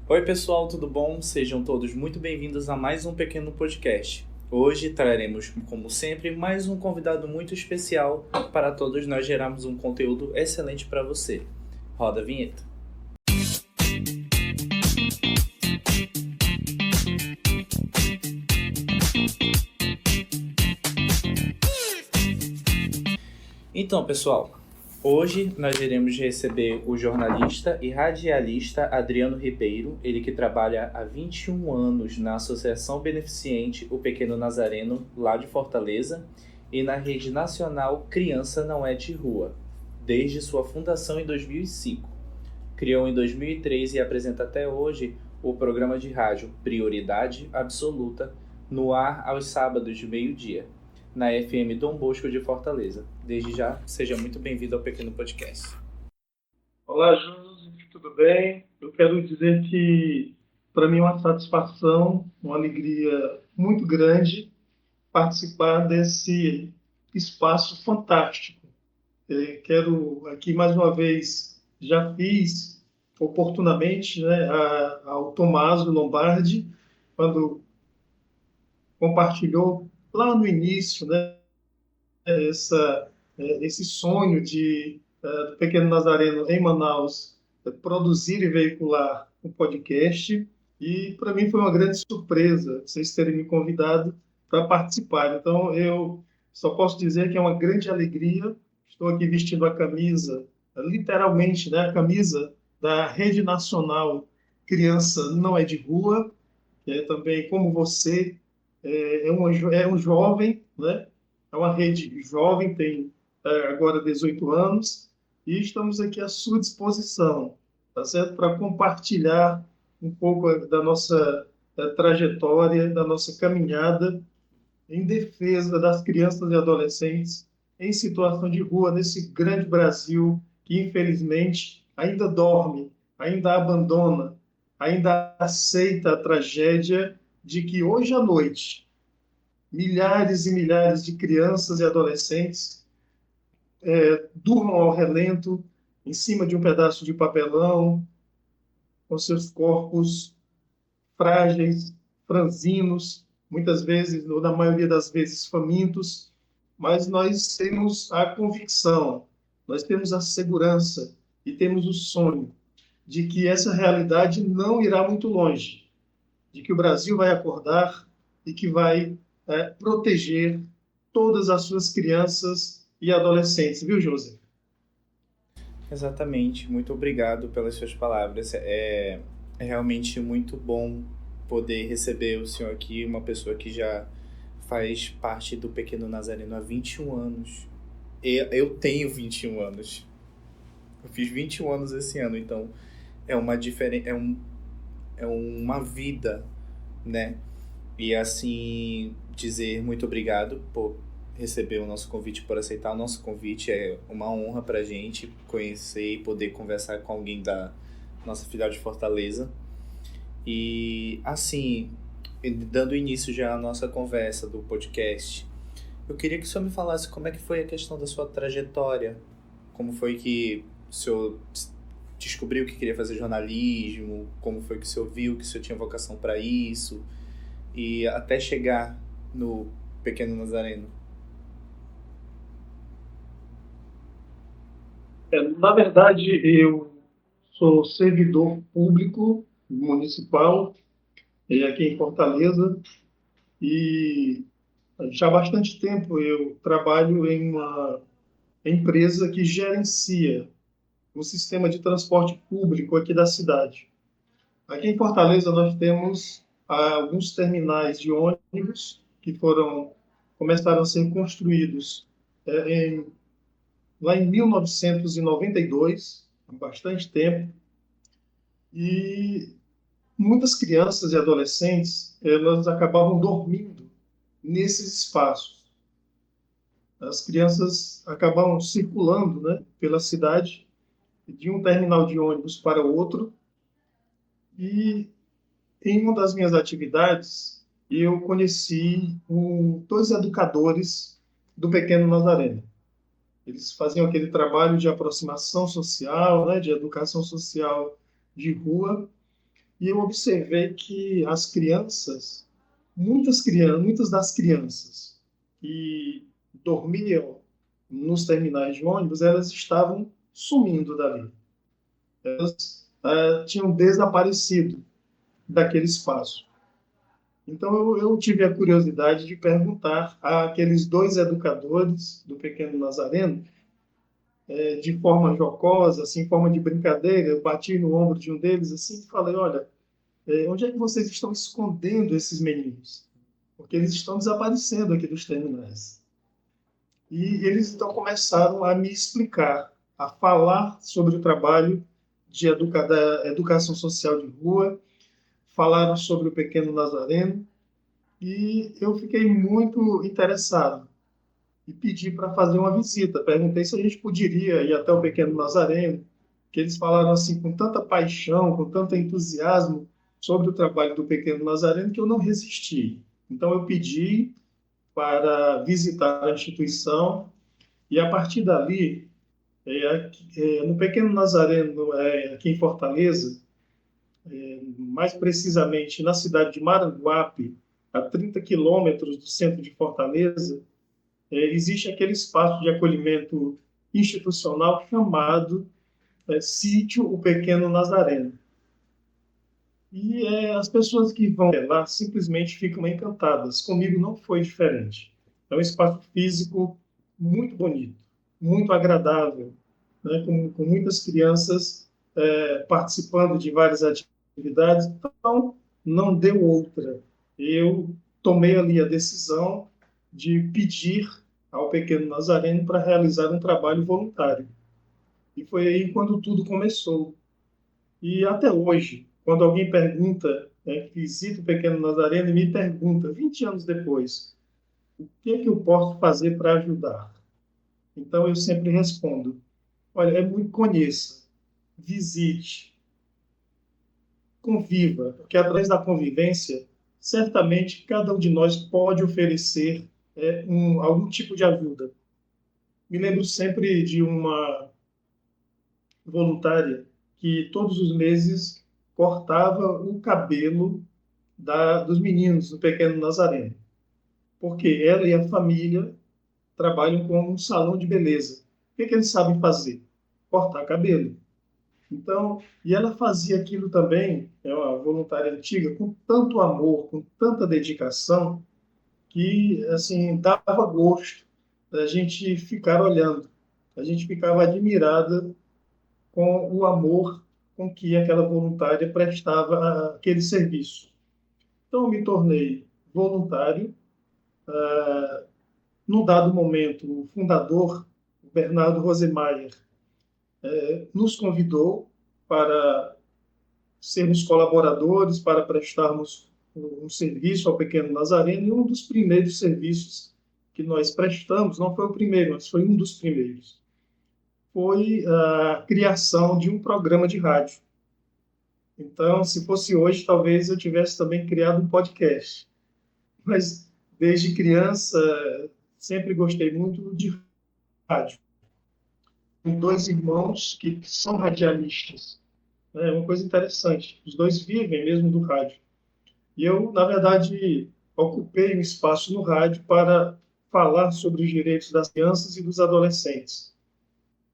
Oi, pessoal, tudo bom? Sejam todos muito bem-vindos a mais um pequeno podcast. Hoje traremos, como sempre, mais um convidado muito especial para todos nós gerarmos um conteúdo excelente para você. Roda a vinheta. Então, pessoal, hoje nós iremos receber o jornalista e radialista Adriano Ribeiro, ele que trabalha há 21 anos na Associação Beneficente O Pequeno Nazareno, lá de Fortaleza, e na rede nacional Criança Não É de Rua, desde sua fundação em 2005. Criou em 2003 e apresenta até hoje o programa de rádio Prioridade Absoluta, no ar aos sábados de meio-dia, na FM Dom Bosco de Fortaleza. Desde já, seja muito bem-vindo ao Pequeno Podcast. Olá, Júlio, tudo bem? Eu quero dizer que, para mim, é uma satisfação, uma alegria muito grande participar desse espaço fantástico. Quero aqui, mais uma vez, já fiz oportunamente, né, ao Tommaso Lombardi, quando compartilhou lá no início, né, esse sonho do Pequeno Nazareno em Manaus produzir e veicular um podcast. E para mim foi uma grande surpresa vocês terem me convidado para participar. Então eu só posso dizer que é uma grande alegria. Estou aqui vestindo a camisa, literalmente, né, a camisa da Rede Nacional Criança Não É de Rua, que é também como você, é um jovem, né? É uma rede jovem, tem agora 18 anos, e estamos aqui à sua disposição, tá certo? Para compartilhar um pouco da nossa trajetória, da nossa caminhada em defesa das crianças e adolescentes em situação de rua nesse grande Brasil que, infelizmente, ainda dorme, ainda abandona, ainda aceita a tragédia de que hoje à noite milhares e milhares de crianças e adolescentes durmam ao relento, em cima de um pedaço de papelão, com seus corpos frágeis, franzinos, muitas vezes, ou na maioria das vezes, famintos, mas nós temos a convicção, nós temos a segurança e temos o sonho de que essa realidade não irá muito longe, de que o Brasil vai acordar e que vai proteger todas as suas crianças e adolescentes, viu, José? Exatamente, muito obrigado pelas suas palavras. É realmente muito bom poder receber o senhor aqui, uma pessoa que já faz parte do Pequeno Nazareno há 21 anos. Eu tenho 21 anos. Eu fiz 21 anos esse ano, então é uma diferença, é uma vida, né? E assim, dizer muito obrigado por receber o nosso convite, por aceitar o nosso convite. É uma honra pra gente conhecer e poder conversar com alguém da nossa filial de Fortaleza. E assim, dando início já à nossa conversa do podcast, eu queria que o senhor me falasse como é que foi a questão da sua trajetória, como foi que o senhor descobriu que queria fazer jornalismo, como foi que o senhor viu que o senhor tinha vocação para isso, e até chegar no Pequeno Nazareno. Na verdade, eu sou servidor público municipal aqui em Fortaleza e já há bastante tempo eu trabalho em uma empresa que gerencia o sistema de transporte público aqui da cidade. Aqui em Fortaleza nós temos alguns terminais de ônibus que começaram a ser construídos lá em 1992, há bastante tempo, e muitas crianças e adolescentes elas acabavam dormindo nesses espaços. As crianças acabavam circulando, né, pela cidade, de um terminal de ônibus para o outro, e em uma das minhas atividades eu conheci dois educadores do Pequeno Nazareno. Eles faziam aquele trabalho de aproximação social, né, de educação social de rua, e eu observei que as crianças, muitas das crianças que dormiam nos terminais de ônibus, elas estavam sumindo dali. Elas tinham desaparecido daquele espaço. Então eu tive a curiosidade de perguntar àqueles dois educadores do Pequeno Nazareno, de forma jocosa, assim, em forma de brincadeira, eu bati no ombro de um deles assim e falei: olha, onde é que vocês estão escondendo esses meninos? Porque eles estão desaparecendo aqui dos terminais. E eles então começaram a me explicar, a falar sobre o trabalho da educação social de rua, falaram sobre o Pequeno Nazareno, e eu fiquei muito interessado e pedi para fazer uma visita. Perguntei se a gente poderia ir até o Pequeno Nazareno, que eles falaram assim com tanta paixão, com tanto entusiasmo sobre o trabalho do Pequeno Nazareno, que eu não resisti. Então eu pedi para visitar a instituição e a partir dali, no Pequeno Nazareno, aqui em Fortaleza, mais precisamente na cidade de Maranguape, a 30 quilômetros do centro de Fortaleza, existe aquele espaço de acolhimento institucional chamado Sítio O Pequeno Nazareno. E as pessoas que vão lá simplesmente ficam encantadas. Comigo não foi diferente. É um espaço físico muito bonito, muito agradável, né, com muitas crianças participando de várias atividades. Então, não deu outra. Eu tomei ali a decisão de pedir ao Pequeno Nazareno para realizar um trabalho voluntário. E foi aí quando tudo começou. E até hoje, quando alguém pergunta, visita o Pequeno Nazareno e me pergunta, 20 anos depois, o que é que eu posso fazer para ajudar? Então eu sempre respondo, olha, conheça, visite, conviva, porque através da convivência, certamente cada um de nós pode oferecer algum tipo de ajuda. Me lembro sempre de uma voluntária que todos os meses cortava o cabelo dos meninos do Pequeno Nazareno, porque ela e a família trabalham com um salão de beleza. O que eles sabem fazer? Cortar cabelo. Então, e ela fazia aquilo também, é uma voluntária antiga, com tanto amor, com tanta dedicação, que assim dava gosto da gente ficar olhando. A gente ficava admirada com o amor com que aquela voluntária prestava aquele serviço. Então, eu me tornei voluntário. Num dado momento, o fundador, Bernardo Rosemeyer, nos convidou para sermos colaboradores, para prestarmos um serviço ao Pequeno Nazareno, e um dos primeiros serviços que nós prestamos, não foi o primeiro, mas foi um dos primeiros, foi a criação de um programa de rádio. Então, se fosse hoje, talvez eu tivesse também criado um podcast. Mas, desde criança, sempre gostei muito de rádio. Tenho dois irmãos que são radialistas. É uma coisa interessante. Os dois vivem mesmo do rádio. E eu, na verdade, ocupei um espaço no rádio para falar sobre os direitos das crianças e dos adolescentes.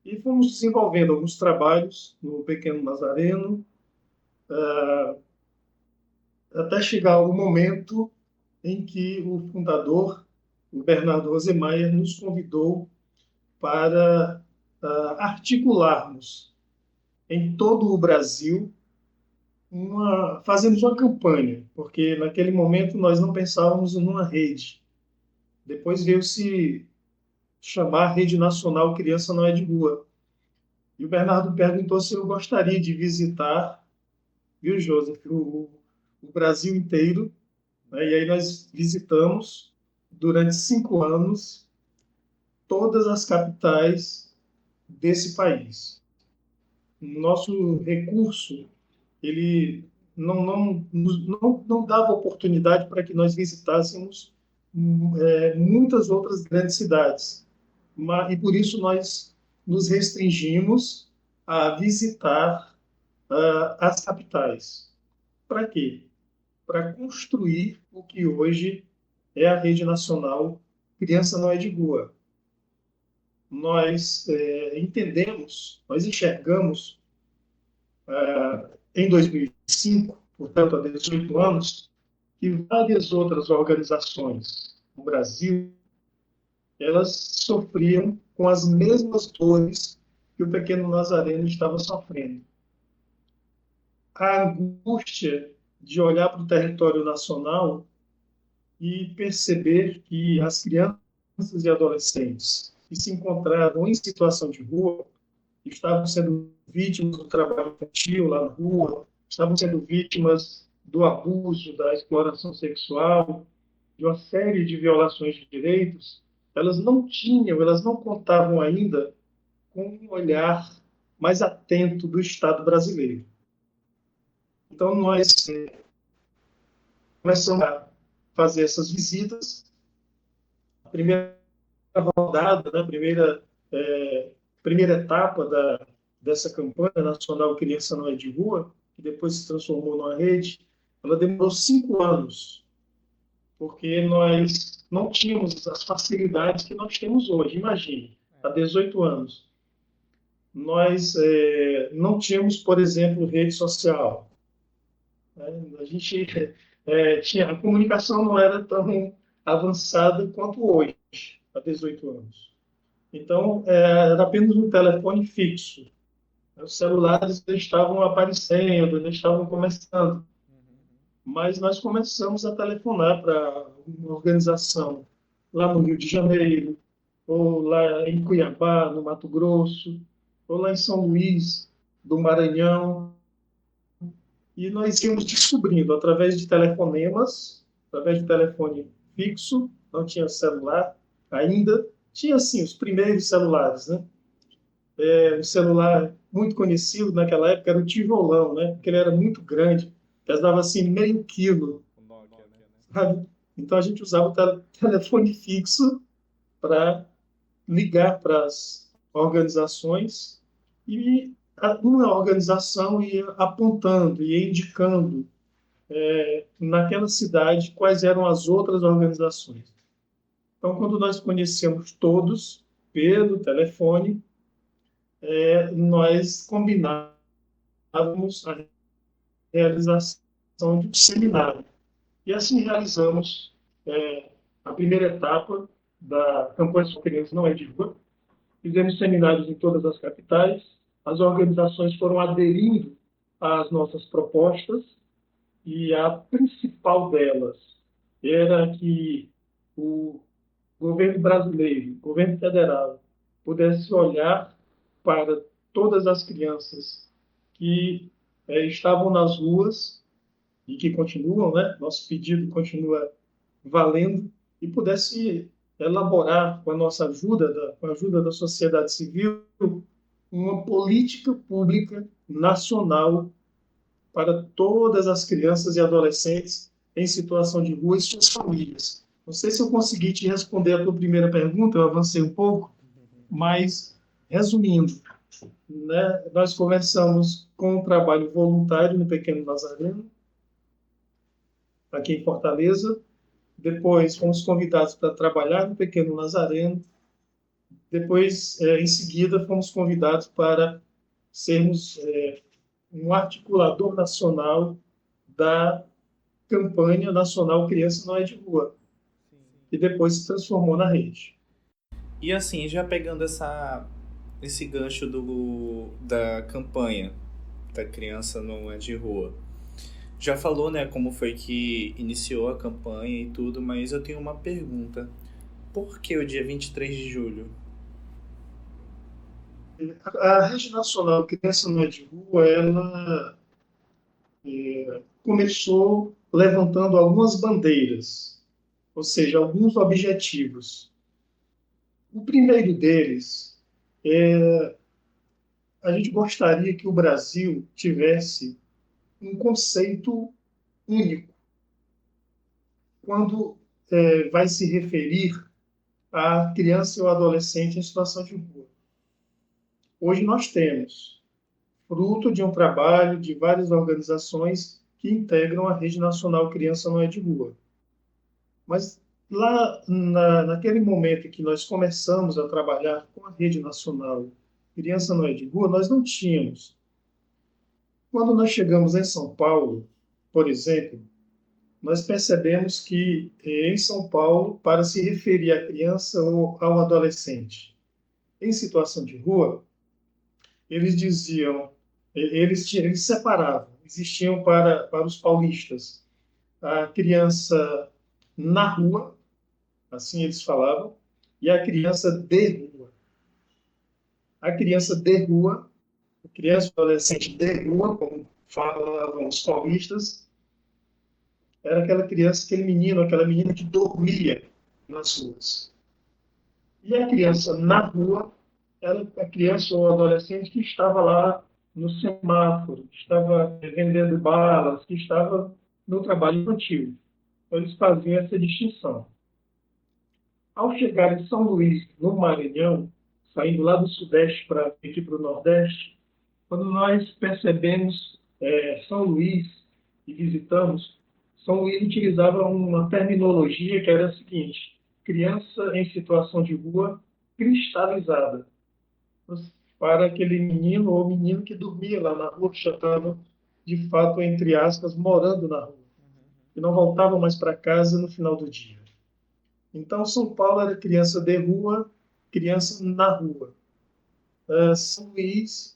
E fomos desenvolvendo alguns trabalhos no Pequeno Nazareno, até chegar o momento em que o fundador, o Bernardo Rosemeyer, nos convidou para articularmos em todo o Brasil fazemos uma campanha, porque naquele momento nós não pensávamos numa rede. Depois veio se chamar Rede Nacional Criança Não é de Rua. E o Bernardo perguntou se eu gostaria de visitar, viu, Joseph, o Brasil inteiro, né? E aí nós visitamos durante 5 anos todas as capitais desse país. Nosso recurso, ele não dava oportunidade para que nós visitássemos muitas outras grandes cidades. E por isso nós nos restringimos a visitar as capitais. para quê? Para construir o que hoje é a Rede Nacional Criança Não é de Rua. Nós entendemos, nós enxergamos, em 2005, portanto, há 18 anos, que várias outras organizações no Brasil, elas sofriam com as mesmas dores que o pequeno Nazareno estava sofrendo. A angústia de olhar para o território nacional e perceber que as crianças e adolescentes que se encontravam em situação de rua estavam sendo vítimas do trabalho infantil lá na rua, estavam sendo vítimas do abuso, da exploração sexual, de uma série de violações de direitos, elas não contavam ainda com um olhar mais atento do Estado brasileiro. Então, nós começamos a fazer essas visitas. A primeira rodada, né, primeira etapa dessa campanha nacional Criança Não é de Rua, que depois se transformou numa rede, ela demorou 5 anos, porque nós não tínhamos as facilidades que nós temos hoje. Imagine, há 18 anos. Nós não tínhamos, por exemplo, rede social. A gente a comunicação não era tão avançada quanto hoje, há 18 anos. Então, era apenas um telefone fixo. Os celulares estavam aparecendo, eles estavam começando. Mas nós começamos a telefonar para uma organização lá no Rio de Janeiro, ou lá em Cuiabá, no Mato Grosso, ou lá em São Luís, do Maranhão. E nós íamos descobrindo, através de telefonemas, através de telefone fixo, não tinha celular ainda, tinha, sim, os primeiros celulares, né? Um celular muito conhecido naquela época era o tijolão, né? Porque ele era muito grande, pesava assim meio quilo, sabe? Então a gente usava o telefone fixo para ligar para as organizações e uma organização ia apontando, ia indicando naquela cidade quais eram as outras organizações. Então, quando nós conhecemos todos pelo telefone, nós combinávamos a realização de um seminário. E assim realizamos a primeira etapa da campanha Só Criança Não é de Rua. Fizemos seminários em todas as capitais, as organizações foram aderindo às nossas propostas e a principal delas era que o governo brasileiro, o governo federal, pudesse olhar para todas as crianças que estavam nas ruas e que continuam, né? Nosso pedido continua valendo, e pudesse elaborar, com a nossa ajuda, com a ajuda da sociedade civil, uma política pública nacional para todas as crianças e adolescentes em situação de rua e suas famílias. Não sei se eu consegui te responder a tua primeira pergunta, eu avancei um pouco, mas, resumindo, né, nós começamos com um trabalho voluntário no Pequeno Nazareno, aqui em Fortaleza. Depois fomos convidados para trabalhar no Pequeno Nazareno. Depois, em seguida, fomos convidados para sermos um articulador nacional da campanha nacional Criança Não é de Rua, e depois se transformou na rede. E assim, já pegando esse gancho da campanha da Criança Não é de Rua, já falou, né, como foi que iniciou a campanha e tudo, mas eu tenho uma pergunta. Por que o dia 23 de julho? A Rede Nacional Criança Não é de Rua, ela começou levantando algumas bandeiras, ou seja, alguns objetivos. O primeiro deles a gente gostaria que o Brasil tivesse um conceito único quando vai se referir à criança ou adolescente em situação de rua. Hoje nós temos, fruto de um trabalho de várias organizações que integram a Rede Nacional Criança Não é de Rua. Mas lá, naquele momento em que nós começamos a trabalhar com a Rede Nacional Criança Não é de Rua, nós não tínhamos. Quando nós chegamos em São Paulo, por exemplo, nós percebemos que em São Paulo, para se referir à criança ou ao adolescente em situação de rua, eles diziam, eles separavam, existiam para os paulistas a criança na rua, assim eles falavam, e a criança de rua. A criança de rua, a criança e adolescente de rua, como falavam os paulistas, era aquela criança, aquele menino, aquela menina que dormia nas ruas. E a criança na rua era a criança ou adolescente que estava lá no semáforo, que estava vendendo balas, que estava no trabalho infantil. Então, eles faziam essa distinção. Ao chegar em São Luís, no Maranhão, saindo lá do Sudeste para aqui para o Nordeste, quando nós percebemos São Luís e visitamos, São Luís utilizava uma terminologia que era a seguinte: criança em situação de rua cristalizada, para aquele menino ou menino que dormia lá na rua, que já estava, de fato, entre aspas, morando na rua, e não voltava mais para casa no final do dia. Então, São Paulo era criança de rua, criança na rua. São Luís,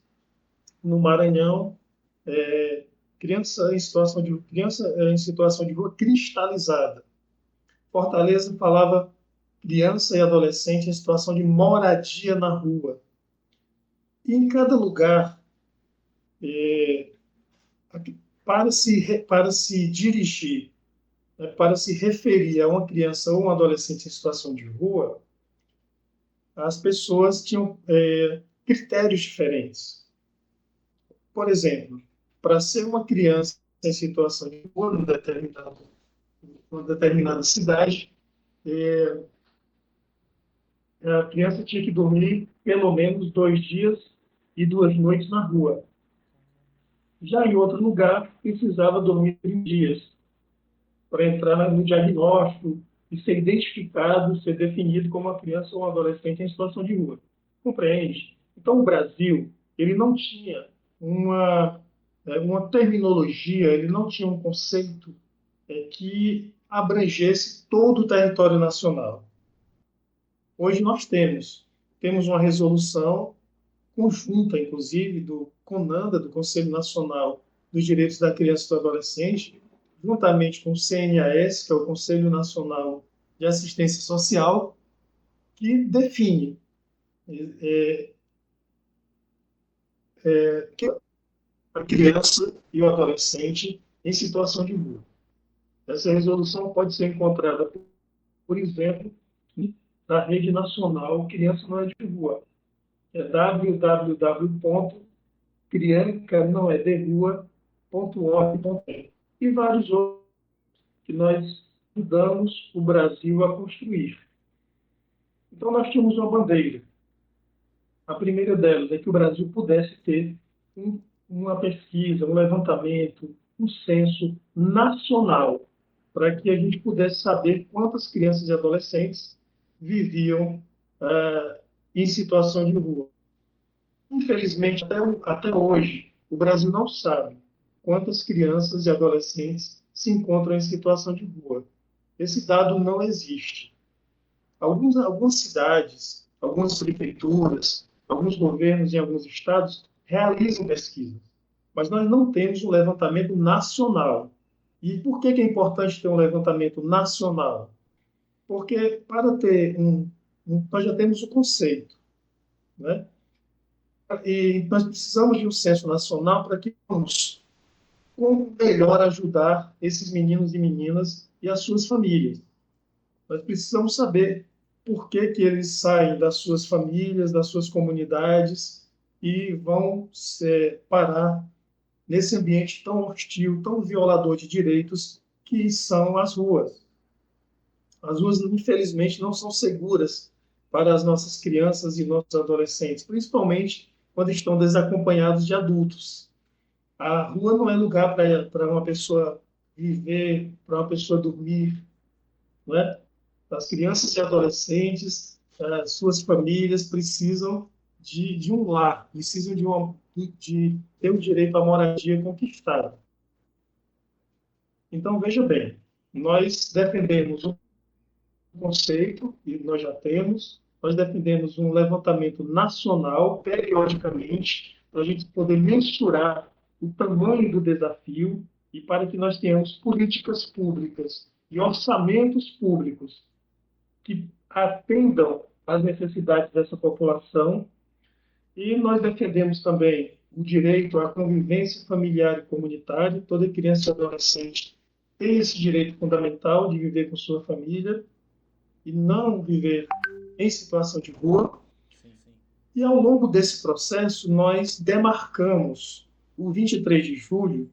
no Maranhão, criança em situação de rua cristalizada. Fortaleza falava criança e adolescente em situação de moradia na rua. E em cada lugar, para se dirigir, para se referir a uma criança ou um adolescente em situação de rua, as pessoas tinham critérios diferentes. Por exemplo, para ser uma criança em situação de rua numa determinada cidade, a criança tinha que dormir pelo menos 2 dias e 2 noites na rua. Já em outro lugar, precisava dormir 3 dias para entrar no diagnóstico e ser identificado, ser definido como uma criança ou um adolescente em situação de rua. Compreende? Então, o Brasil, ele não tinha uma terminologia, ele não tinha um conceito que abrangesse todo o território nacional. Hoje nós temos uma resolução conjunta, inclusive, do CONANDA, do Conselho Nacional dos Direitos da Criança e do Adolescente, juntamente com o CNAS, que é o Conselho Nacional de Assistência Social, que define que a criança e o adolescente em situação de rua. Essa resolução pode ser encontrada, por exemplo, na Rede Nacional Criança Não é de Rua. É www.criancanoederrua.org.br e vários outros que nós ajudamos o Brasil a construir. Então, nós tínhamos uma bandeira. A primeira delas é que o Brasil pudesse ter uma pesquisa, um levantamento, um censo nacional, para que a gente pudesse saber quantas crianças e adolescentes viviam em situação de rua. Infelizmente, até hoje, o Brasil não sabe quantas crianças e adolescentes se encontram em situação de rua. Esse dado não existe. Algumas cidades, algumas prefeituras, alguns governos em alguns estados realizam pesquisas, mas nós não temos um levantamento nacional. E por que é importante ter um levantamento nacional? Porque para ter nós já temos o conceito, né? E nós precisamos de um censo nacional para que vamos como melhor ajudar esses meninos e meninas e as suas famílias. Nós precisamos saber por que eles saem das suas famílias, das suas comunidades e vão parar nesse ambiente tão hostil, tão violador de direitos que são as ruas. As ruas, infelizmente, não são seguras para as nossas crianças e nossos adolescentes, principalmente quando estão desacompanhados de adultos. A rua não é lugar para uma pessoa viver, para uma pessoa dormir, não é? As crianças e adolescentes, suas famílias precisam de um lar, precisam de ter o direito à moradia conquistada. Então, veja bem, nós defendemos um conceito, e nós já temos, nós defendemos um levantamento nacional, periodicamente, para a gente poder mensurar o tamanho do desafio e para que nós tenhamos políticas públicas e orçamentos públicos que atendam às necessidades dessa população. E nós defendemos também o direito à convivência familiar e comunitária. Toda criança e adolescente tem esse direito fundamental de viver com sua família e não viver em situação de rua. Sim, sim. E ao longo desse processo, nós demarcamos o 23 de julho,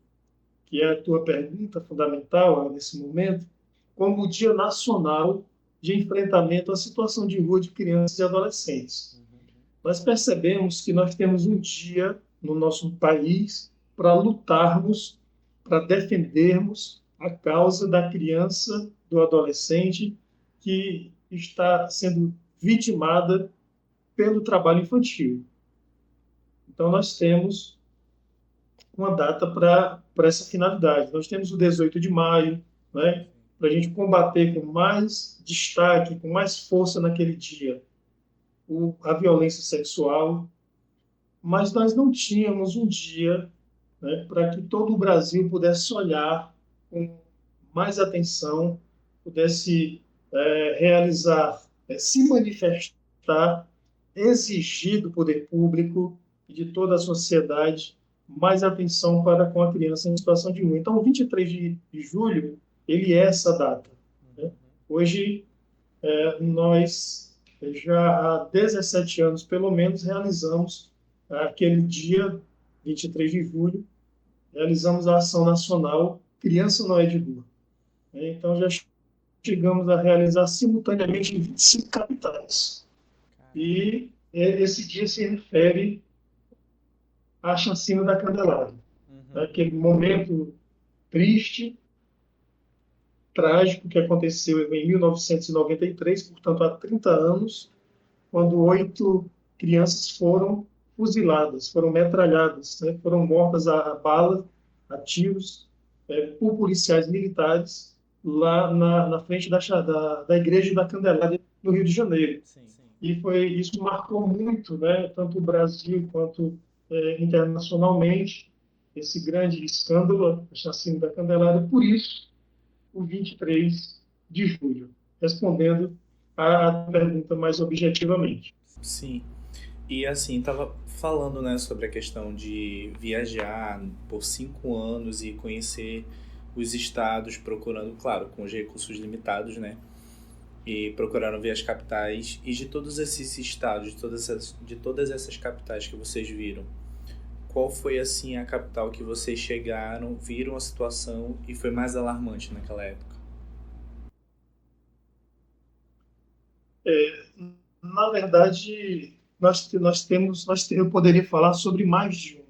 que é a tua pergunta fundamental nesse momento, como o Dia Nacional de Enfrentamento à Situação de Rua de Crianças e Adolescentes. Nós percebemos que nós temos um dia no nosso país para lutarmos, para defendermos a causa da criança, do adolescente que está sendo vitimada pelo trabalho infantil. Então, nós temos uma data para essa finalidade. Nós temos o 18 de maio, né, para a gente combater com mais destaque, com mais força naquele dia, a violência sexual, mas nós não tínhamos um dia, né, para que todo o Brasil pudesse olhar com mais atenção, pudesse realizar, se manifestar, exigir do poder público e de toda a sociedade mais atenção para com a criança em situação de rua. Então, o 23 de julho, ele é essa data, né? Hoje, nós já há 17 anos, pelo menos, realizamos aquele dia, 23 de julho, realizamos a ação nacional Criança Não é de Rua. Então, já chegamos a realizar simultaneamente em 25 capitais. E esse dia se refere à chacina da Candelária. Aquele momento triste, trágico que aconteceu em 1993, portanto, há 30 anos, quando 8 crianças foram fuziladas, foram metralhadas, né? Foram mortas a bala, a tiros, por policiais militares lá na frente da Igreja da Candelária, no Rio de Janeiro. Sim, sim. E isso marcou muito, né? Tanto o Brasil quanto internacionalmente, esse grande escândalo, a chacina da Candelária. Por isso, o 23 de julho, respondendo à pergunta mais objetivamente. Sim. E assim, tava falando, né, sobre a questão de viajar por 5 anos e conhecer os estados, procurando, claro, com os recursos limitados, né? E procurando ver as capitais. E de todos esses estados, de todas essas capitais que vocês viram, qual foi, assim, a capital que vocês chegaram, viram a situação e foi mais alarmante naquela época? Na verdade, eu poderia falar sobre mais de um,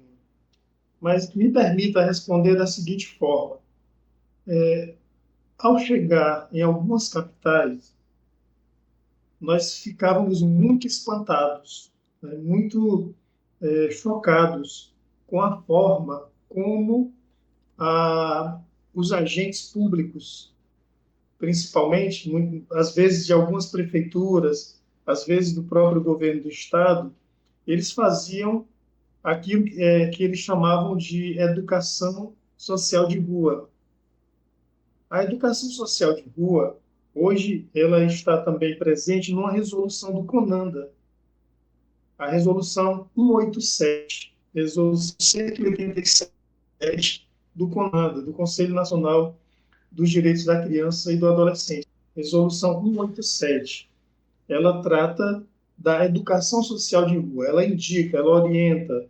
mas me permita responder da seguinte forma. Ao chegar em algumas capitais, nós ficávamos muito espantados, né, muito chocados com a forma como os agentes públicos, principalmente, às vezes de algumas prefeituras, às vezes do próprio governo do estado, eles faziam aquilo que eles chamavam de educação social de rua. A educação social de rua, hoje, ela está também presente numa resolução do CONANDA, a resolução 187, resolução 187 do CONANDA, do Conselho Nacional dos Direitos da Criança e do Adolescente. Resolução 187. Ela trata da educação social de rua. Ela indica, ela orienta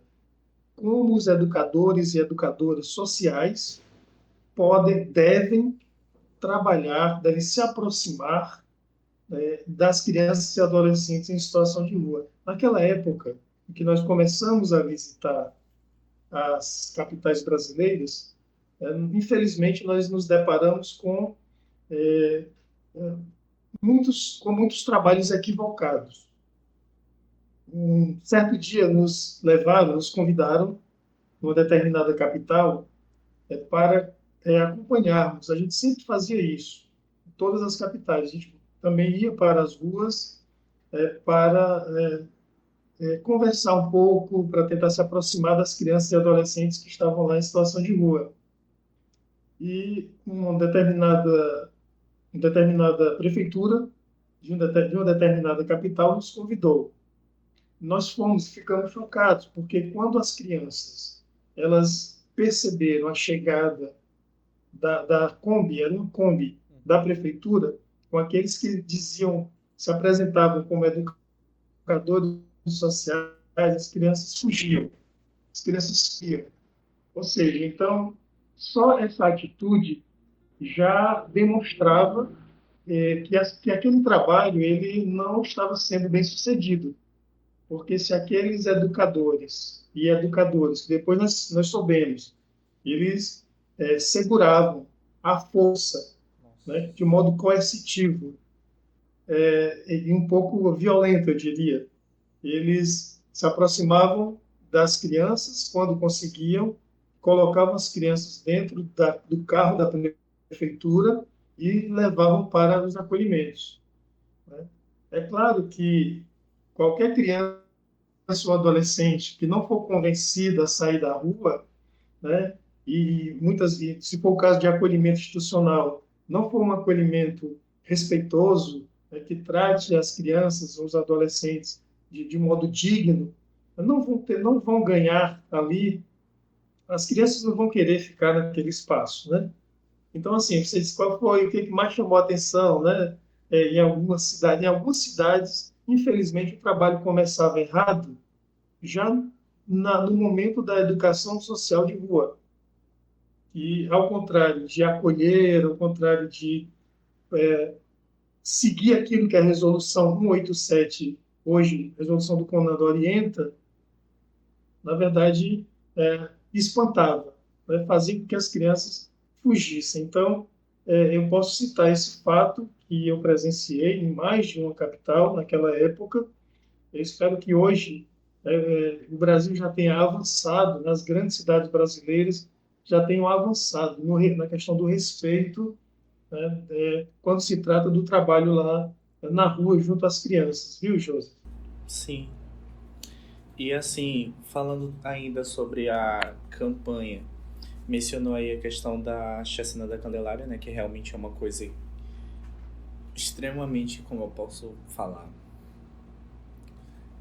como os educadores e educadoras sociais devem trabalhar, devem se aproximar das crianças e adolescentes em situação de rua. Naquela época em que nós começamos a visitar as capitais brasileiras, infelizmente nós nos deparamos é, é, com muitos trabalhos equivocados. Um certo dia nos convidaram, numa determinada capital, para acompanharmos. A gente sempre fazia isso, em todas as capitais. A gente também ia para as ruas para conversar um pouco, para tentar se aproximar das crianças e adolescentes que estavam lá em situação de rua. E uma determinada prefeitura de uma determinada capital nos convidou. Nós fomos, ficamos chocados, porque quando as crianças elas perceberam a chegada da Kombi, era uma Kombi da prefeitura, com aqueles que diziam, se apresentavam como educadores sociais, as crianças fugiam, as crianças fugiam. Ou seja, então, só essa atitude já demonstrava que aquele trabalho ele não estava sendo bem sucedido. Porque se aqueles educadores e educadores, que depois nós soubemos, eles seguravam à força, né, de modo coercitivo, e um pouco violento, eu diria. Eles se aproximavam das crianças quando conseguiam, colocavam as crianças dentro do carro da prefeitura e levavam para os acolhimentos, né? É claro que qualquer criança ou adolescente que não for convencida a sair da rua, né, e se for o caso de acolhimento institucional, não for um acolhimento respeitoso, né, que trate as crianças ou os adolescentes de modo digno, não vão ganhar ali, as crianças não vão querer ficar naquele espaço, né? Então, assim, você disse qual foi o que mais chamou a atenção, né? Em algumas cidades, infelizmente, o trabalho começava errado já no momento da educação social de rua. E, ao contrário de acolher, ao contrário de seguir aquilo que a Resolução 187, hoje, a Resolução do CONANDO, orienta, na verdade, espantava, né? Fazia com que as crianças fugissem. Então, eu posso citar esse fato que eu presenciei em mais de uma capital naquela época. Eu espero que hoje o Brasil já tenha avançado, nas grandes cidades brasileiras, já tenham avançado na questão do respeito, né, quando se trata do trabalho lá na rua junto às crianças, viu, José? Sim. E assim, falando ainda sobre a campanha, mencionou aí a questão da chacina da Candelária, né, que realmente é uma coisa extremamente, como eu posso falar,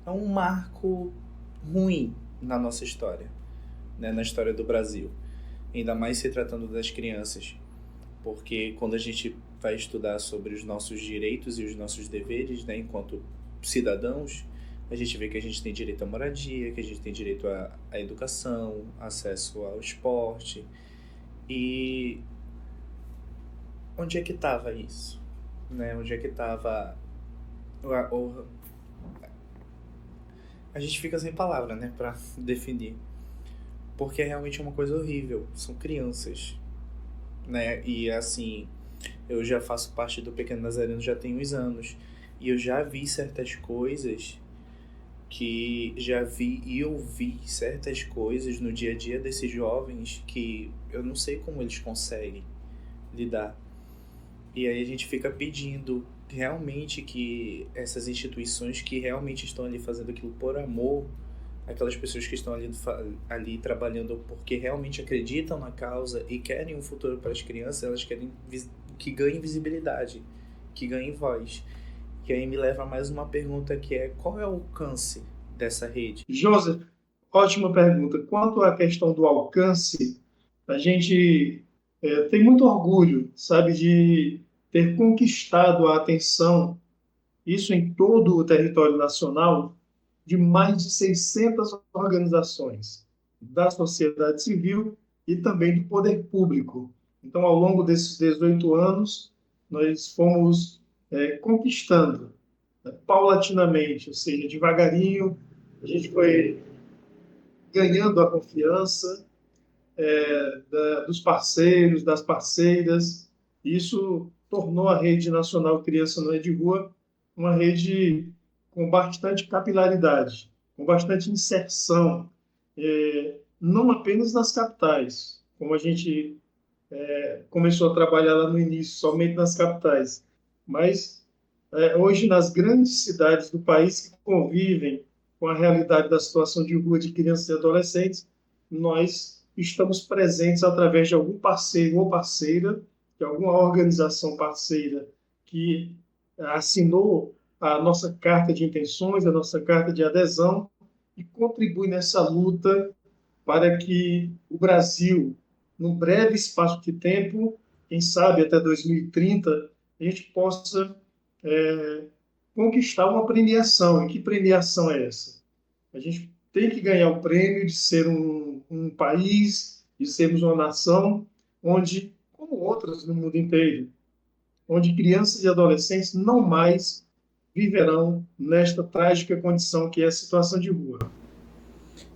é um marco ruim na nossa história, né, na história do Brasil, ainda mais se tratando das crianças, porque quando a gente vai estudar sobre os nossos direitos e os nossos deveres, né, enquanto cidadãos, a gente vê que a gente tem direito à moradia, que a gente tem direito à educação, acesso ao esporte. E onde é que estava isso? Né? Onde é que estava... A gente fica sem palavra, né, para definir. Porque é realmente uma coisa horrível. São crianças, né? E assim, eu já faço parte do Pequeno Nazareno já tem uns anos. E eu já vi certas coisas e ouvi certas coisas no dia a dia desses jovens que eu não sei como eles conseguem lidar. E aí a gente fica pedindo realmente que essas instituições que realmente estão ali fazendo aquilo por amor, aquelas pessoas que estão ali trabalhando porque realmente acreditam na causa e querem um futuro para as crianças, elas querem que ganhem visibilidade, que ganhem voz. Que aí me leva a mais uma pergunta, que é: qual é o alcance dessa rede? Joseph, ótima pergunta. Quanto à questão do alcance, a gente tem muito orgulho, sabe, de ter conquistado a atenção, isso em todo o território nacional, de mais de 600 organizações da sociedade civil e também do poder público. Então, ao longo desses 18 anos, nós fomos conquistando, né, paulatinamente, ou seja, devagarinho, a gente foi ganhando a confiança dos parceiros, das parceiras. Isso tornou a Rede Nacional Criança Não é de Rua uma rede com bastante capilaridade, com bastante inserção, não apenas nas capitais, como a gente começou a trabalhar lá no início, somente nas capitais, mas hoje nas grandes cidades do país que convivem com a realidade da situação de rua de crianças e adolescentes, nós estamos presentes através de algum parceiro ou parceira, de alguma organização parceira que assinou a nossa carta de intenções, a nossa carta de adesão e contribui nessa luta para que o Brasil, num breve espaço de tempo, quem sabe até 2030, a gente possa conquistar uma premiação. E que premiação é essa? A gente tem que ganhar o prêmio de ser um país, de sermos uma nação onde, como outras no mundo inteiro, onde crianças e adolescentes não mais viverão nesta trágica condição que é a situação de rua.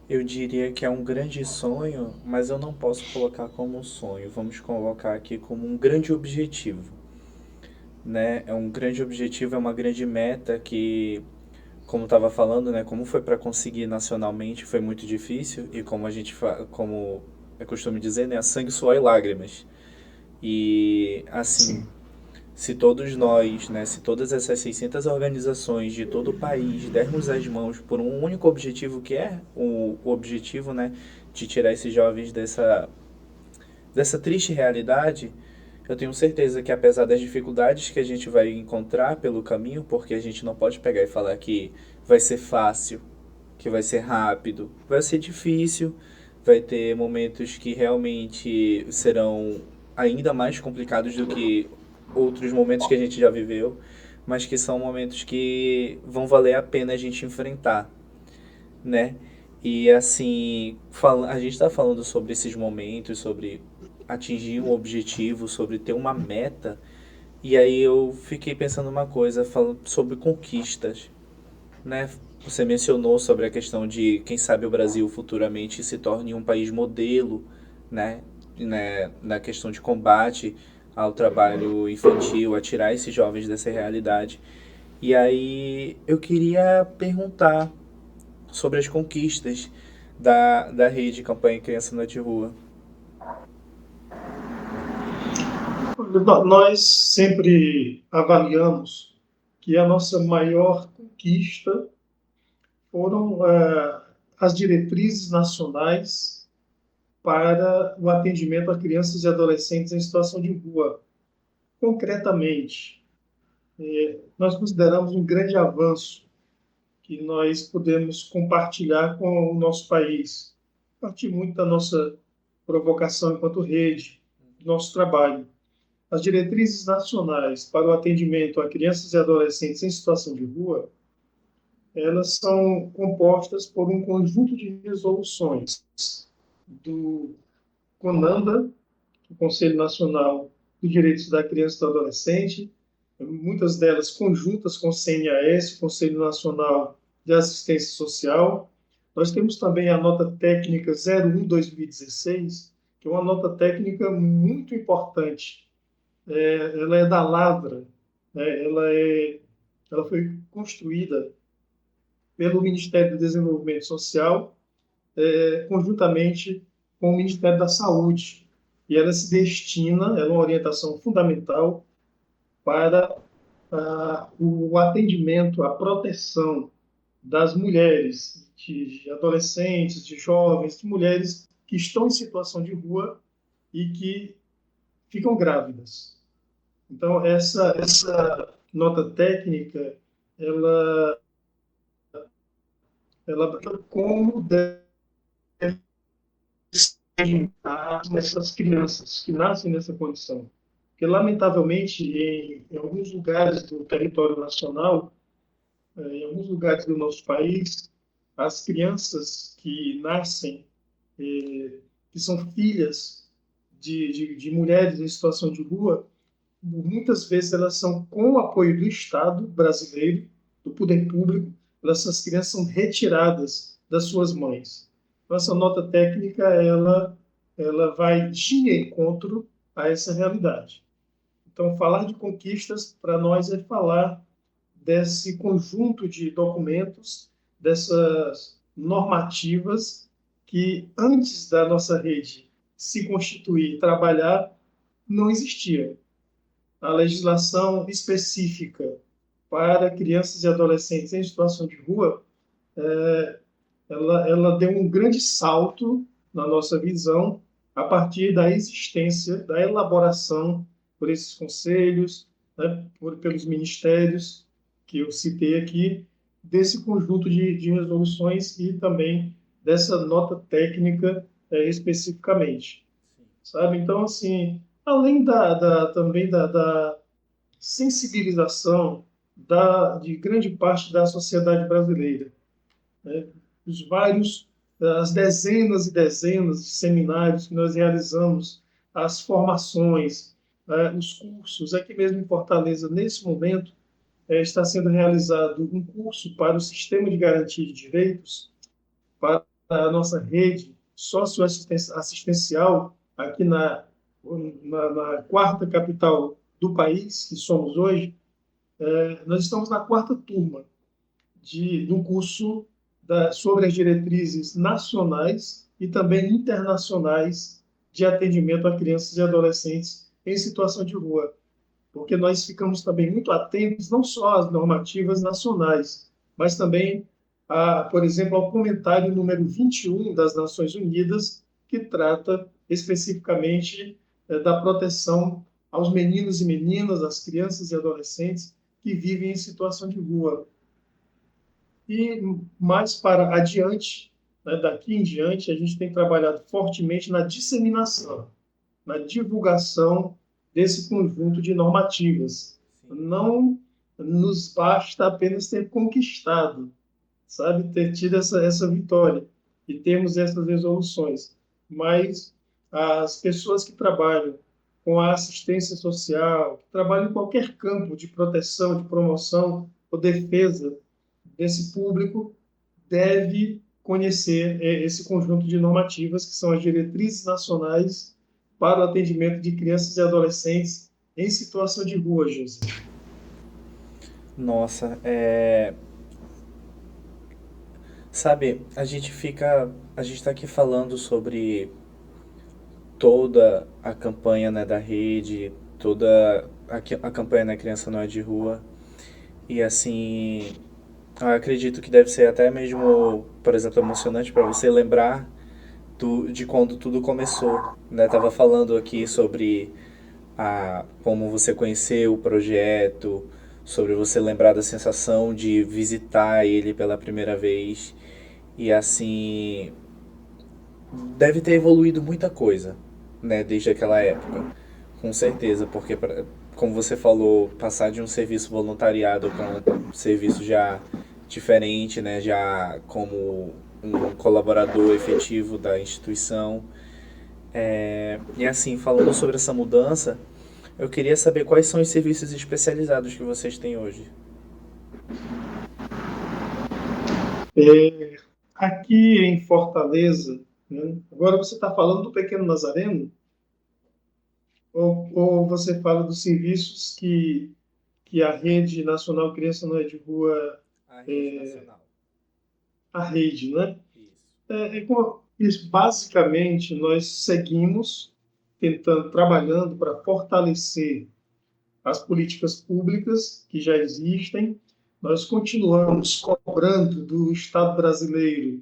Eu diria que é um grande sonho, mas eu não posso colocar como um sonho. Vamos colocar aqui como um grande objetivo, né? É um grande objetivo, é uma grande meta que, como estava falando, né? Como foi para conseguir nacionalmente foi muito difícil e como como é costume dizer, né? Sangue, suor e lágrimas. E assim, Sim. se todos nós, né, se todas essas 600 organizações de todo o país dermos as mãos por um único objetivo, que é o objetivo, né, de tirar esses jovens dessa triste realidade, eu tenho certeza que apesar das dificuldades que a gente vai encontrar pelo caminho, porque a gente não pode pegar e falar que vai ser fácil, que vai ser rápido, vai ser difícil, vai ter momentos que realmente serão ainda mais complicados do que outros momentos que a gente já viveu, mas que são momentos que vão valer a pena a gente enfrentar, né? E assim, a gente está falando sobre esses momentos, sobre atingir um objetivo, sobre ter uma meta. E aí eu fiquei pensando uma coisa, falando sobre conquistas, né? Você mencionou sobre a questão de quem sabe o Brasil futuramente se torne um país modelo, né? Na questão de combate ao trabalho infantil, a tirar esses jovens dessa realidade. E aí eu queria perguntar sobre as conquistas da rede Campanha Criança Não é de Rua. Nós sempre avaliamos que a nossa maior conquista foram as diretrizes nacionais para o atendimento a crianças e adolescentes em situação de rua. Concretamente, nós consideramos um grande avanço que nós podemos compartilhar com o nosso país. A partir muito da nossa provocação enquanto rede, do nosso trabalho. As diretrizes nacionais para o atendimento a crianças e adolescentes em situação de rua, elas são compostas por um conjunto de resoluções do CONANDA, o Conselho Nacional dos Direitos da Criança e do Adolescente, muitas delas conjuntas com o CNAS, o Conselho Nacional de Assistência Social. Nós temos também a nota técnica 01/2016, que é uma nota técnica muito importante. Ela é da Lavra, né? Ela foi construída pelo Ministério do Desenvolvimento Social, conjuntamente com o Ministério da Saúde. E ela se destina, ela é uma orientação fundamental para o atendimento, a proteção das mulheres, de adolescentes, de jovens, de mulheres que estão em situação de rua e que ficam grávidas. Então, essa nota técnica, ela como deve essas crianças que nascem nessa condição. Porque, lamentavelmente, em alguns lugares do território nacional, em alguns lugares do nosso país, as crianças que nascem, que são filhas de mulheres em situação de rua, muitas vezes elas são, com o apoio do Estado brasileiro, do poder público, essas crianças são retiradas das suas mães. Nossa nota técnica, ela vai de encontro a essa realidade. Então, falar de conquistas, para nós, é falar desse conjunto de documentos, dessas normativas que, antes da nossa rede se constituir e trabalhar, não existia. A legislação específica para crianças e adolescentes em situação de rua, ela deu um grande salto na nossa visão a partir da existência, da elaboração por esses conselhos, né, pelos ministérios que eu citei aqui, desse conjunto de resoluções e também dessa nota técnica especificamente, sabe? Então, assim, além também da sensibilização de grande parte da sociedade brasileira, né? As dezenas e dezenas de seminários que nós realizamos, as formações, os cursos. Aqui mesmo em Fortaleza, nesse momento, está sendo realizado um curso para o Sistema de Garantia de Direitos, para a nossa rede socioassistencial, aqui na quarta capital do país, que somos hoje. Nós estamos na quarta turma do curso sobre as diretrizes nacionais e também internacionais de atendimento a crianças e adolescentes em situação de rua, porque nós ficamos também muito atentos não só às normativas nacionais, mas também, por exemplo, ao comentário número 21 das Nações Unidas, que trata especificamente da proteção aos meninos e meninas, às crianças e adolescentes que vivem em situação de rua. E mais para adiante, né, daqui em diante, a gente tem trabalhado fortemente na disseminação, na divulgação desse conjunto de normativas. Não nos basta apenas ter conquistado, sabe, ter tido essa vitória e termos essas resoluções, mas as pessoas que trabalham com a assistência social, que trabalham em qualquer campo de proteção, de promoção ou defesa desse público, deve conhecer esse conjunto de normativas que são as diretrizes nacionais para o atendimento de crianças e adolescentes em situação de rua, José. Nossa, sabe, a gente tá aqui falando sobre toda a campanha, né, da rede, toda a campanha, né, Criança Não é de Rua. E assim, eu acredito que deve ser até mesmo, por exemplo, emocionante para você lembrar de quando tudo começou, né? Tava falando aqui sobre como você conheceu o projeto, sobre você lembrar da sensação de visitar ele pela primeira vez. E assim, deve ter evoluído muita coisa, né, desde aquela época. Com certeza, porque, como você falou, passar de um serviço voluntariado para um serviço já diferente, né, já como um colaborador efetivo da instituição. E assim, falando sobre essa mudança, eu queria saber quais são os serviços especializados que vocês têm hoje. É, aqui em Fortaleza, né, agora você está falando do Pequeno Nazareno, ou você fala dos serviços que a Rede Nacional Criança Não é de Rua, A rede nacional. a rede, né? Isso. Isso, basicamente, nós seguimos trabalhando para fortalecer as políticas públicas que já existem. Nós continuamos cobrando do Estado brasileiro,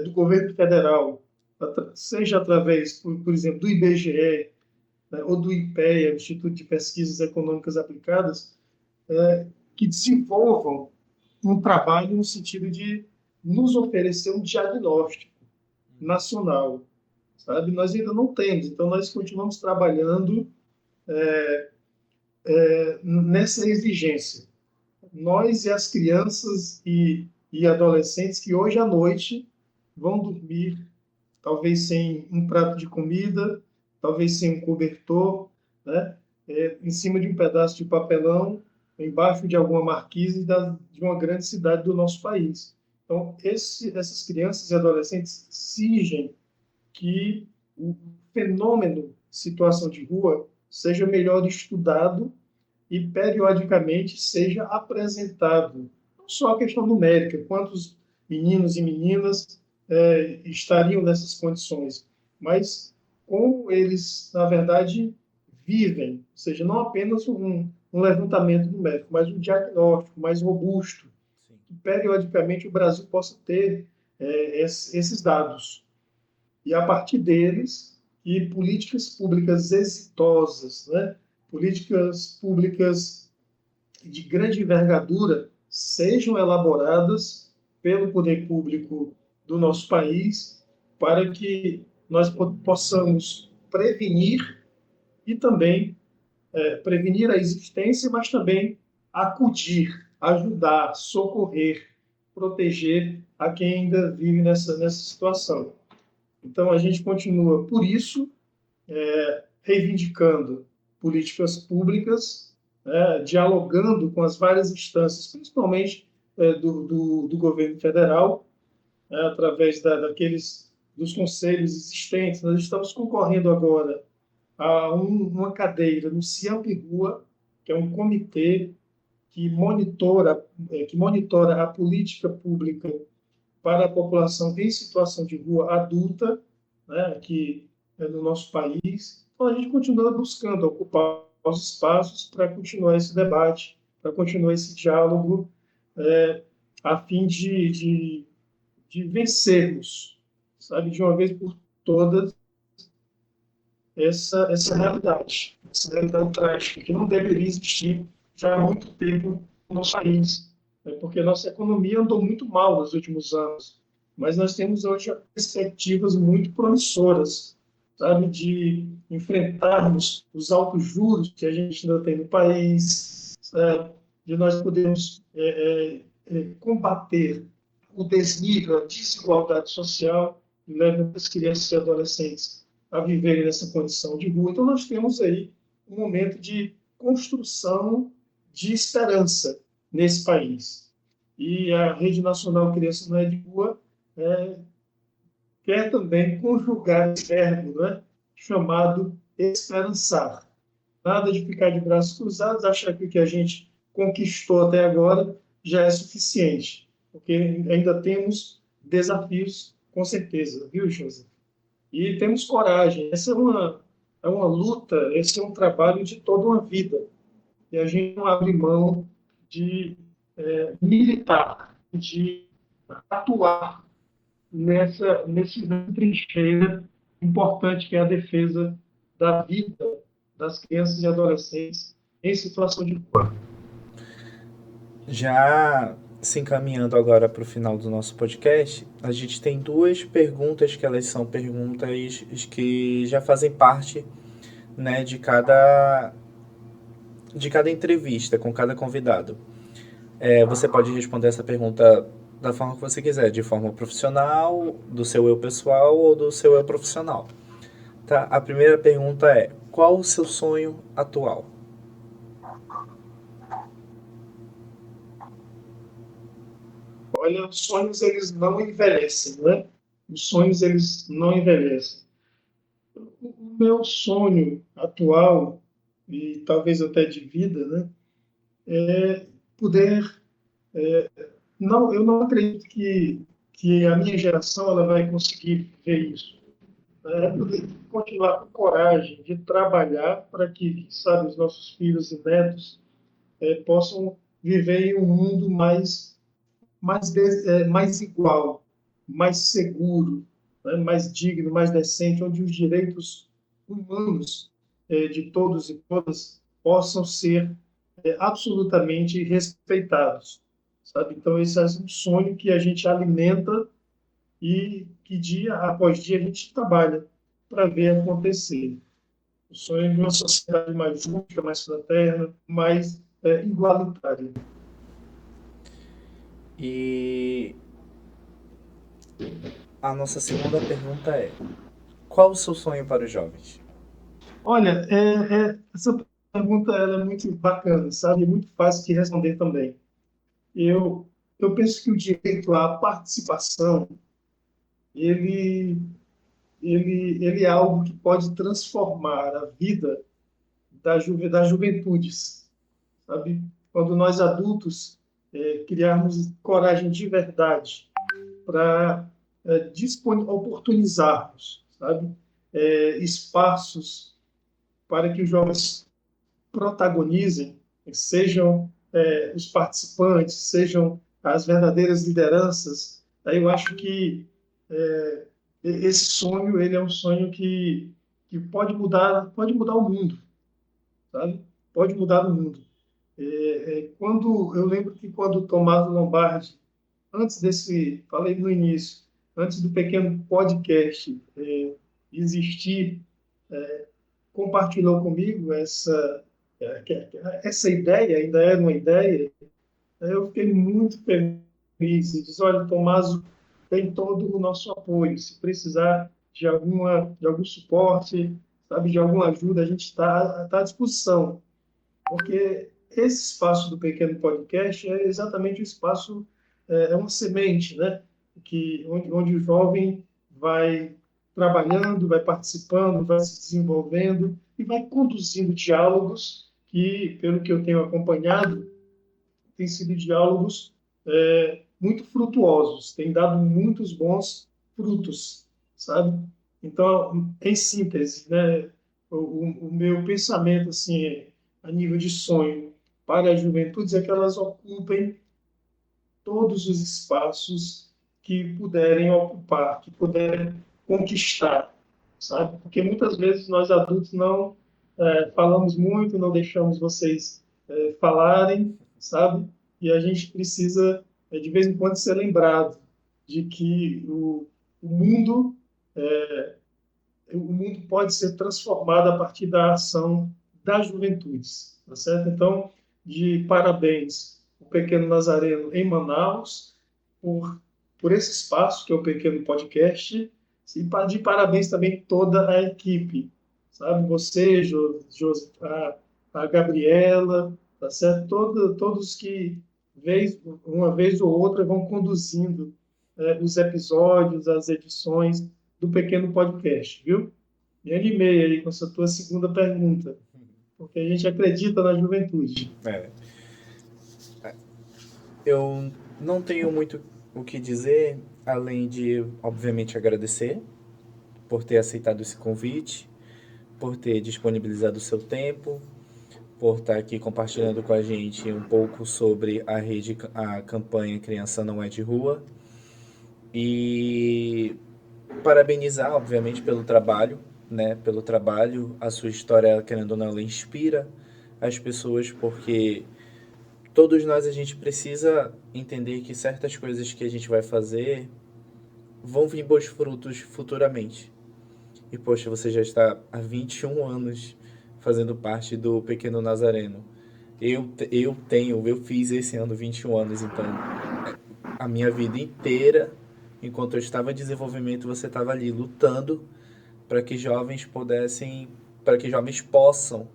do governo federal, seja através, por exemplo, do IBGE, né, ou do IPEA, Instituto de Pesquisas Econômicas Aplicadas, que desenvolvam um trabalho no sentido de nos oferecer um diagnóstico nacional, sabe? Nós ainda não temos, então nós continuamos trabalhando nessa exigência. Nós e as crianças e adolescentes que hoje à noite vão dormir, talvez sem um prato de comida, talvez sem um cobertor, né? Em cima de um pedaço de papelão, embaixo de alguma marquise de uma grande cidade do nosso país. Então, essas crianças e adolescentes exigem que o fenômeno situação de rua seja melhor estudado e periodicamente seja apresentado. Não só a questão numérica, quantos meninos e meninas estariam nessas condições, mas como eles, na verdade, vivem, ou seja, não apenas um levantamento numérico, mas um diagnóstico mais robusto, que periodicamente o Brasil possa ter esses dados. E a partir deles, e políticas públicas exitosas, né? Políticas públicas de grande envergadura sejam elaboradas pelo poder público do nosso país para que nós possamos prevenir e também prevenir a existência, mas também acudir, ajudar, socorrer, proteger a quem ainda vive nessa situação. Então, a gente continua, por isso, reivindicando políticas públicas, dialogando com as várias instâncias, principalmente do governo federal, através dos conselhos existentes. Nós estamos concorrendo agora a uma cadeira no CIAMP-RUA, que é um comitê que monitora a política pública para a população em situação de rua adulta, né, aqui no nosso país. Então, a gente continua buscando ocupar os espaços para continuar esse debate, para continuar esse diálogo, a fim de vencermos, sabe, de uma vez por todas, essa realidade trágica, que não deveria existir já há muito tempo no nosso país, né? Porque a nossa economia andou muito mal nos últimos anos, mas nós temos hoje perspectivas muito promissoras, sabe, de enfrentarmos os altos juros que a gente ainda tem no país, sabe, de nós podermos combater o desnível, a desigualdade social, que leva as crianças e adolescentes a viverem nessa condição de rua. Então, nós temos aí um momento de construção de esperança nesse país. E a Rede Nacional Crianças Não é de Rua quer também conjugar esse verbo, né, chamado esperançar. Nada de ficar de braços cruzados, achar que o que a gente conquistou até agora já é suficiente, porque ainda temos desafios, com certeza, viu, José? E temos coragem. Essa é uma luta, esse é um trabalho de toda uma vida. E a gente não abre mão de militar, de atuar nessa trincheira importante que é a defesa da vida das crianças e adolescentes em situação de rua. Já se encaminhando agora para o final do nosso podcast, a gente tem duas perguntas que elas são perguntas que já fazem parte, né, de cada entrevista com cada convidado. Você pode responder essa pergunta da forma que você quiser, de forma profissional, do seu eu pessoal ou do seu eu profissional. Tá? A primeira pergunta é: qual o seu sonho atual? Olha, os sonhos, eles não envelhecem, né? Os sonhos, eles não envelhecem. O meu sonho atual, e talvez até de vida, né, é poder... Não, eu não acredito que a minha geração ela vai conseguir ver isso. Poder continuar com coragem de trabalhar para que, sabe, os nossos filhos e netos possam viver em um mundo mais igual, mais seguro, né, mais digno, mais decente, onde os direitos humanos de todos e todas possam ser absolutamente respeitados, sabe? Então, esse é um sonho que a gente alimenta e que dia após dia a gente trabalha para ver acontecer. O sonho de uma sociedade mais justa, mais fraterna, mais igualitária. E a nossa segunda pergunta é: qual o seu sonho para os jovens? Olha, essa pergunta ela é muito bacana, sabe? É muito fácil de responder também. Eu eu penso que o direito à participação, ele, ele é algo que pode transformar a vida das juventudes, sabe? Quando nós adultos criarmos coragem de verdade para oportunizarmos, sabe? Espaços para que os jovens protagonizem, sejam os participantes, sejam as verdadeiras lideranças. Aí eu acho que esse sonho ele é um sonho que pode mudar o mundo, sabe? Pode mudar o mundo. Quando eu lembro que quando o Tomás Lombardi, antes desse, falei no início, antes do pequeno podcast existir, compartilhou comigo essa ideia, ainda era uma ideia, eu fiquei muito feliz e disse, olha, Tomás tem todo o nosso apoio, se precisar de algum suporte, sabe, de alguma ajuda, a gente está à disposição, porque esse espaço do pequeno podcast é exatamente o espaço, é uma semente, né, onde o jovem vai trabalhando, vai participando, vai se desenvolvendo e vai conduzindo diálogos que, pelo que eu tenho acompanhado, têm sido diálogos muito frutuosos, têm dado muitos bons frutos, sabe? Então, em síntese, né, o meu pensamento assim, a nível de sonho para as juventudes é que elas ocupem todos os espaços que puderem ocupar, que puderem conquistar, sabe? Porque muitas vezes nós adultos não falamos muito, não deixamos vocês falarem, sabe? E a gente precisa, de vez em quando, ser lembrado de que o mundo o mundo pode ser transformado a partir da ação das juventudes, tá certo? Então, de parabéns o Pequeno Nazareno em Manaus por esse espaço que é o Pequeno Podcast e de parabéns também toda a equipe, sabe? Você, a Gabriela, tá certo? Todos que uma vez ou outra vão conduzindo os episódios, as edições do Pequeno Podcast, viu? Me animei aí com essa tua segunda pergunta, porque a gente acredita na juventude. Eu não tenho muito o que dizer, além de, obviamente, agradecer por ter aceitado esse convite, por ter disponibilizado o seu tempo, por estar aqui compartilhando com a gente um pouco sobre a campanha Criança Não É de Rua. E parabenizar, obviamente, pelo trabalho, né? Pelo trabalho, a sua história, querendo ou não, ela inspira as pessoas, porque todos nós a gente precisa entender que certas coisas que a gente vai fazer vão vir bons frutos futuramente. E, poxa, você já está há 21 anos fazendo parte do Pequeno Nazareno. Eu fiz esse ano 21 anos, então a minha vida inteira, enquanto eu estava em desenvolvimento, você estava ali lutando para que para que jovens possam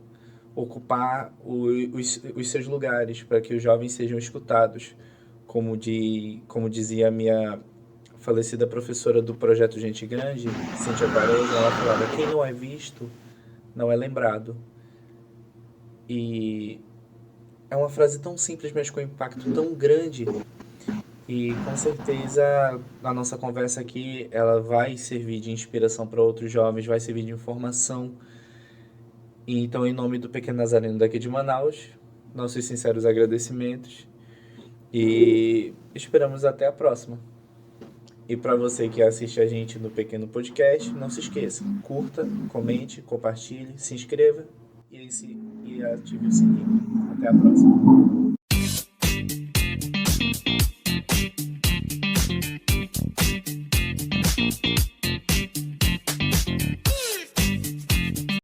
ocupar os seus lugares, para que os jovens sejam escutados, como dizia a minha falecida professora do Projeto Gente Grande, Cíntia Quaresma, ela falava, quem não é visto não é lembrado. E é uma frase tão simples, mas com um impacto tão grande. E com certeza a nossa conversa aqui ela vai servir de inspiração para outros jovens, vai servir de informação. E então, em nome do Pequeno Nazareno daqui de Manaus, nossos sinceros agradecimentos e esperamos até a próxima. E para você que assiste a gente no Pequeno Podcast, não se esqueça, curta, comente, compartilhe, se inscreva e ative o sininho. Até a próxima.